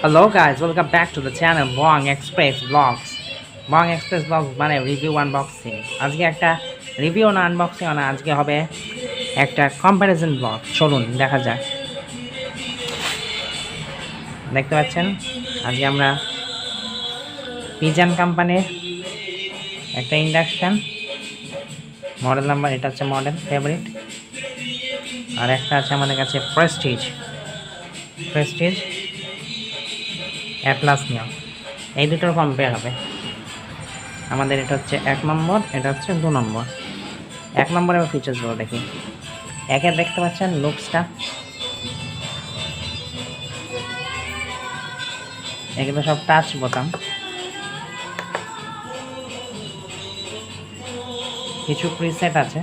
Hello guys, welcome back to the channel Bong Express Vlogs. Bong Express Vlogs মানে review unboxing. আজকে একটা review না unboxing না, আজকে হবে একটা কম্প্যারিজন ব্লগ। চলুন দেখা যাক। দেখতে পাচ্ছেন আজকে আমরা পিজন কোম্পানির একটা ইন্ডাকশন মডেল নাম্বার, এটা হচ্ছে মডেল ফেভারিট, আর একটা আছে আমাদের কাছে প্রেস্টিজ অ্যাটলাস নিও। এই দুটোর কম্পেয়ার হবে। আমাদের এটা হচ্ছে 1 নম্বর, এটা হচ্ছে 2 নম্বর। 1 নম্বরের ফিচার্সগুলো দেখি। একে দেখতে পাচ্ছেন লুকসটা, এগুলো সব টাচ বোতাম, কিছু প্রিসেট আছে।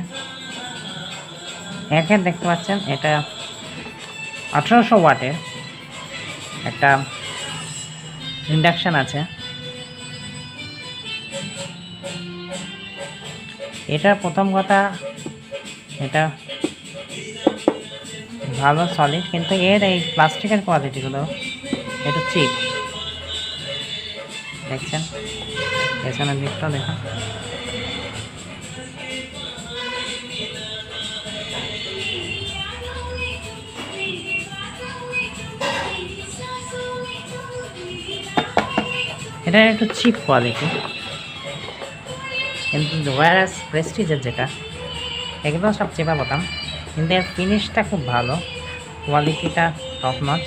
একে দেখতে পাচ্ছেন এটা 1800 ওয়াটের একটা ইন্ডাকশন আছে। এটার প্রথম কথা, এটা ভালো সলিড, কিন্তু এর এই প্লাস্টিকের কোয়ালিটিগুলো একটু চিপ। দেখছেন পেছনের দিকটা দেখুন, এটা একটু চিপ কোয়ালিটি। কিন্তু ওয়ারাস প্রেস্টিজের যেটা, এগুলো সব চেপা বোতাম, কিন্তু এর ফিনিশটা খুব ভালো, কোয়ালিটিটা টপ নচ।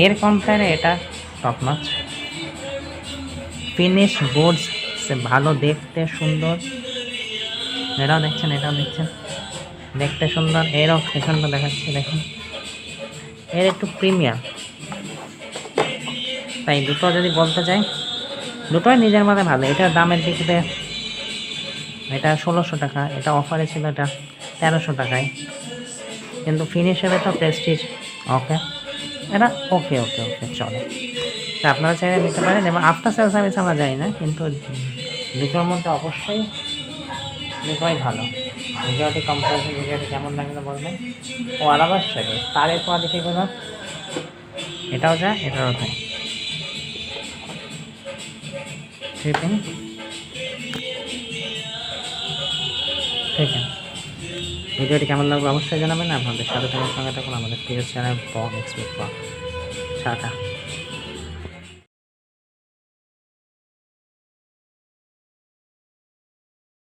এর কম্পেয়ারে এটা টপ নচ। ফিনিশ বোর্ডস ভালো, দেখতে সুন্দর। এটাও দেখছেন দেখতে সুন্দর। এরও পেছনটা দেখাচ্ছি, দেখুন এর একটু প্রিমিয়াম। তাই দুটো যদি বলতে চাই, দুটোই নিজের মধ্যে ভালো। এটার দামের দিক দিয়ে এটা 1600 টাকা, এটা অফারে ছিল এটা 1300 টাকায়। কিন্তু ফিনিশ হবে তো প্রেস্টিজ ওকে, এটা ওকে চলে। তা আপনারা চাইলে নিতে পারেন, এবং আফটার সেল সার্ভিস আমরা যাই না, কিন্তু দুটোর মধ্যে অবশ্যই দুটোই ভালো। ভিডিওটি কম্পারিজন ভিডিওটি কেমন লাগলো বলবেন। ও আর অবশ্যই তারের কোয়ালিটিগুলো, এটাও যায় এটাও যায়। ঠিক আছে, ভিডিওটি কেমন লাগবে অবশ্যই জানাবেন। আপনাদের সাথে থাকার সঙ্গে থাকুন আমাদের প্রিয় চ্যানেল বং এক্সপ্রেস ব্লগ। টাটা।